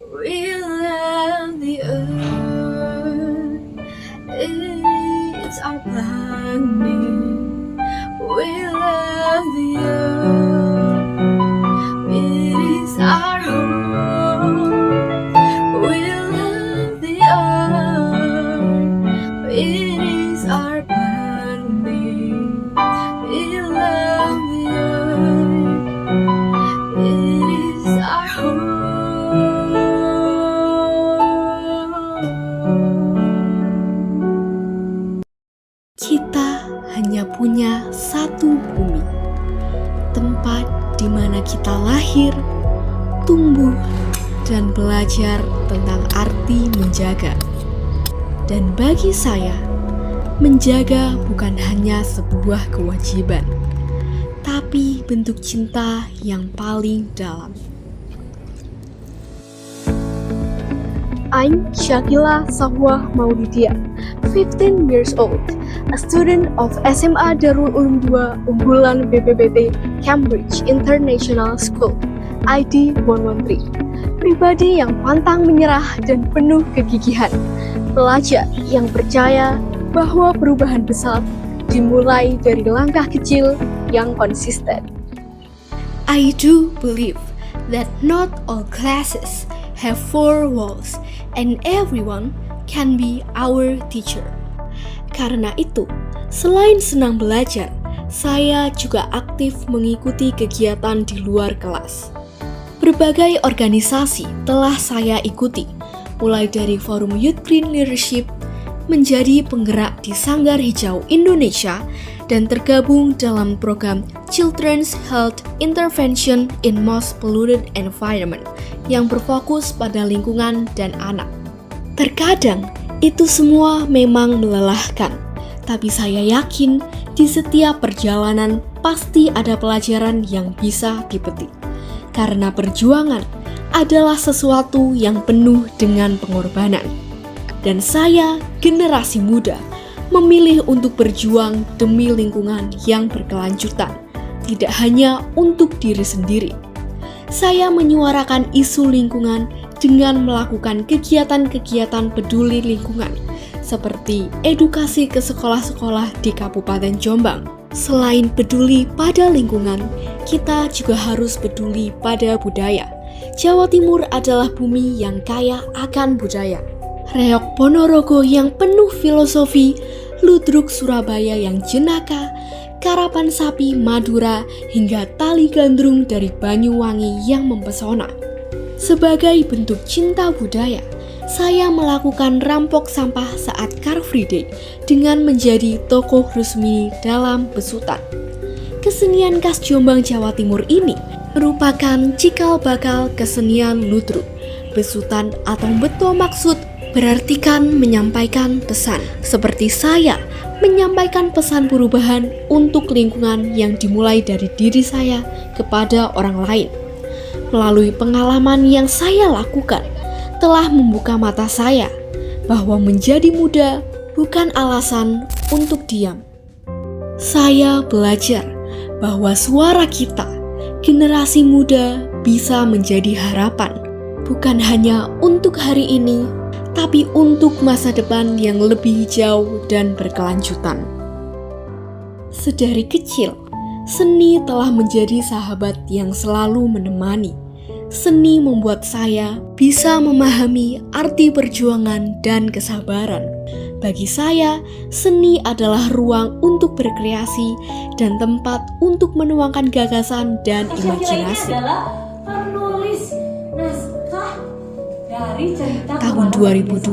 We love the earth, it's our planet. We love the earth, it is our home. We love the earth, it is our planet. We love the earth, it is our home. Kita hanya punya satu bumi, tempat di mana kita lahir, tumbuh, dan belajar tentang arti menjaga. Dan bagi saya, menjaga bukan hanya sebuah kewajiban, tapi bentuk cinta yang paling dalam. I'm Shakila Sahwa Maulidia, 15 years old, a student of SMA Darul Ulum 2 Unggulan BPPT Cambridge International School, ID 113. Pribadi yang pantang menyerah dan penuh kegigihan. Pelajar yang percaya bahwa perubahan besar dimulai dari langkah kecil yang konsisten. I do believe that not all classes have four walls and everyone can be our teacher. Karena itu, selain senang belajar, saya juga aktif mengikuti kegiatan di luar kelas. Berbagai organisasi telah saya ikuti, mulai dari Forum Youth Green Leadership, menjadi penggerak di Sanggar Hijau Indonesia, dan tergabung dalam program Children's Health Intervention in Most Polluted Environment yang berfokus pada lingkungan dan anak. Terkadang, itu semua memang melelahkan, tapi saya yakin di setiap perjalanan pasti ada pelajaran yang bisa dipetik. Karena perjuangan adalah sesuatu yang penuh dengan pengorbanan. Dan saya, generasi muda, memilih untuk berjuang demi lingkungan yang berkelanjutan, tidak hanya untuk diri sendiri. Saya menyuarakan isu lingkungan dengan melakukan kegiatan-kegiatan peduli lingkungan, seperti edukasi ke sekolah-sekolah di Kabupaten Jombang. Selain peduli pada lingkungan, kita juga harus peduli pada budaya. Jawa Timur adalah bumi yang kaya akan budaya. Reok Ponorogo yang penuh filosofi, ludruk Surabaya yang jenaka, karapan sapi Madura, hingga tali gandrung dari Banyuwangi yang mempesona. Sebagai bentuk cinta budaya, saya melakukan rampok sampah saat Car Free Day dengan menjadi tokoh resmi dalam besutan. Kesenian khas Jombang, Jawa Timur ini merupakan cikal bakal kesenian ludruk. Besutan atau beto maksud berartikan menyampaikan pesan, seperti saya menyampaikan pesan perubahan untuk lingkungan yang dimulai dari diri saya kepada orang lain. Melalui pengalaman yang saya lakukan, telah membuka mata saya bahwa menjadi muda bukan alasan untuk diam. Saya belajar bahwa suara kita, generasi muda, bisa menjadi harapan, bukan hanya untuk hari ini, tapi untuk masa depan yang lebih hijau dan berkelanjutan. Sedari kecil, seni telah menjadi sahabat yang selalu menemani. Seni membuat saya bisa memahami arti perjuangan dan kesabaran. Bagi saya, seni adalah ruang untuk berkreasi dan tempat untuk menuangkan gagasan dan imajinasi. Tahun 2022,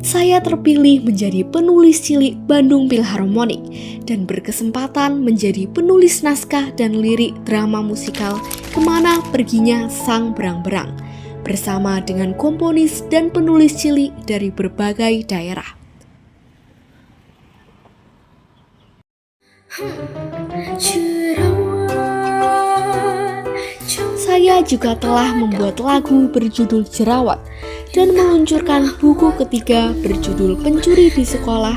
saya terpilih menjadi penulis cilik Bandung Philharmonic dan berkesempatan menjadi penulis naskah dan lirik drama musikal Kemana Perginya Sang Berang-Berang bersama dengan komponis dan penulis cilik dari berbagai daerah. Saya juga telah membuat lagu berjudul Jerawat dan meluncurkan buku ketiga berjudul Pencuri di Sekolah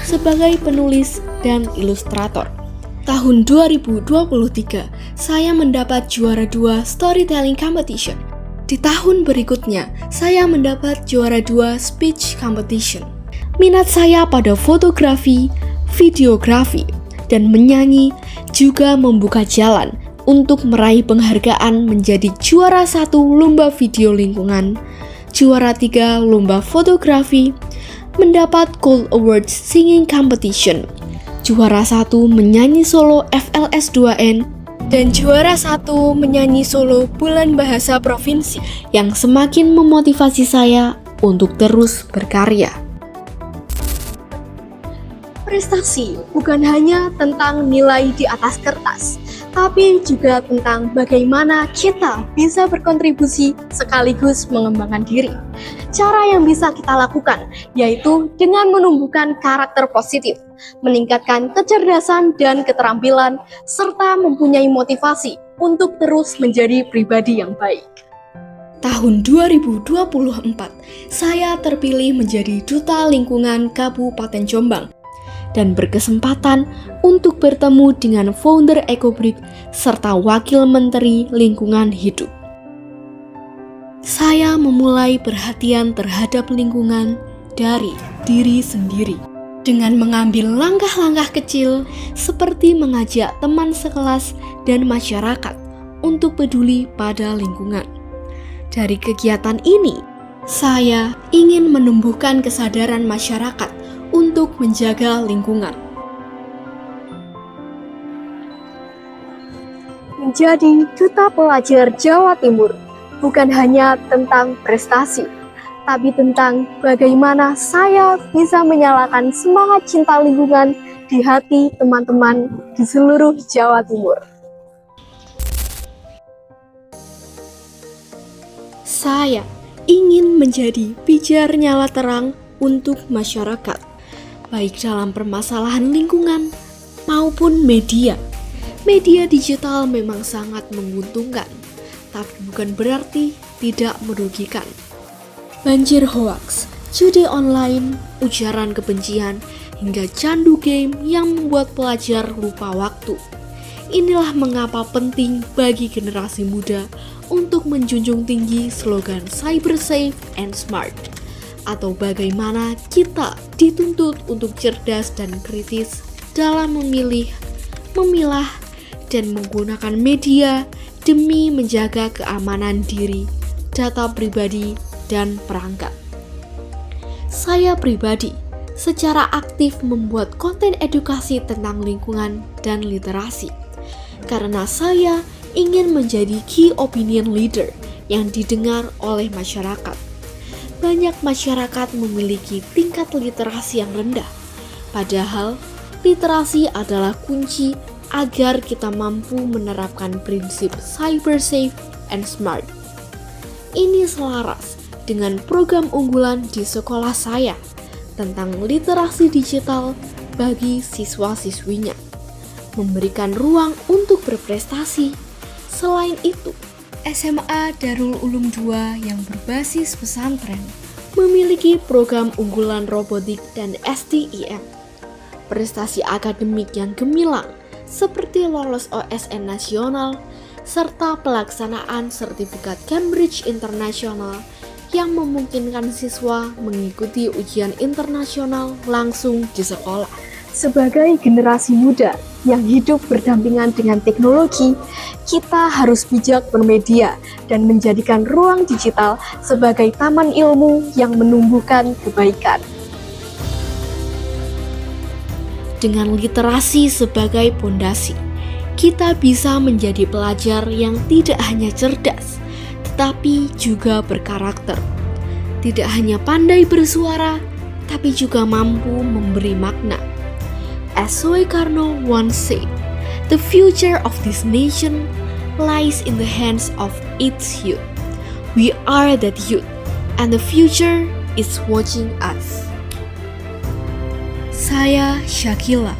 sebagai penulis dan ilustrator. Tahun 2023, saya mendapat juara 2 storytelling competition Di tahun berikutnya, saya mendapat juara 2 speech competition. Minat saya pada fotografi, videografi, dan menyanyi juga membuka jalan untuk meraih penghargaan menjadi juara 1 lomba video lingkungan, juara 3 lomba fotografi, mendapat Gold Awards Singing Competition, juara 1 menyanyi solo FLS 2N, dan juara 1 menyanyi solo Bulan Bahasa Provinsi yang semakin memotivasi saya untuk terus berkarya. Prestasi bukan hanya tentang nilai di atas kertas, tapi juga tentang bagaimana kita bisa berkontribusi sekaligus mengembangkan diri. Cara yang bisa kita lakukan yaitu dengan menumbuhkan karakter positif, meningkatkan kecerdasan dan keterampilan, serta mempunyai motivasi untuk terus menjadi pribadi yang baik. Tahun 2024, saya terpilih menjadi Duta Lingkungan Kabupaten Jombang dan berkesempatan untuk bertemu dengan founder Ecobrick serta Wakil Menteri Lingkungan Hidup. Saya memulai perhatian terhadap lingkungan dari diri sendiri dengan mengambil langkah-langkah kecil seperti mengajak teman sekelas dan masyarakat untuk peduli pada lingkungan. Dari kegiatan ini, saya ingin menumbuhkan kesadaran masyarakat untuk menjaga lingkungan. Menjadi Duta Pelajar Jawa Timur bukan hanya tentang prestasi, tapi tentang bagaimana saya bisa menyalakan semangat cinta lingkungan di hati teman-teman di seluruh Jawa Timur. Saya ingin menjadi pijar nyala terang untuk masyarakat, baik dalam permasalahan lingkungan maupun media. Media digital memang sangat menguntungkan, tapi bukan berarti tidak merugikan. Banjir hoaks, judi online, ujaran kebencian, hingga candu game yang membuat pelajar lupa waktu. Inilah mengapa penting bagi generasi muda untuk menjunjung tinggi slogan cyber safe and smart, atau bagaimana kita dituntut untuk cerdas dan kritis dalam memilih, memilah, dan menggunakan media demi menjaga keamanan diri, data pribadi, dan perangkat. Saya pribadi secara aktif membuat konten edukasi tentang lingkungan dan literasi, karena saya ingin menjadi key opinion leader yang didengar oleh masyarakat. Banyak masyarakat memiliki tingkat literasi yang rendah, padahal literasi adalah kunci agar kita mampu menerapkan prinsip cyber safe and smart. Ini selaras dengan program unggulan di sekolah saya tentang literasi digital bagi siswa-siswinya, memberikan ruang untuk berprestasi. Selain itu, SMA Darul Ulum 2 yang berbasis pesantren memiliki program unggulan robotik dan STIM. Prestasi akademik yang gemilang seperti lolos OSN nasional serta pelaksanaan sertifikat Cambridge International yang memungkinkan siswa mengikuti ujian internasional langsung di sekolah. Sebagai generasi muda yang hidup berdampingan dengan teknologi, kita harus bijak bermedia dan menjadikan ruang digital sebagai taman ilmu yang menumbuhkan kebaikan. Dengan literasi sebagai pondasi, kita bisa menjadi pelajar yang tidak hanya cerdas, tetapi juga berkarakter. Tidak hanya pandai bersuara, tapi juga mampu memberi makna. As Soekarno once said, the future of this nation lies in the hands of its youth. We are that youth, and the future is watching us. Saya Syakila,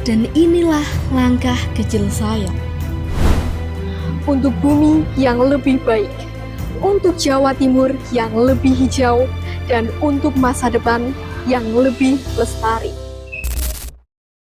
dan inilah langkah kecil saya. Untuk bumi yang lebih baik, untuk Jawa Timur yang lebih hijau, dan untuk masa depan yang lebih lestari.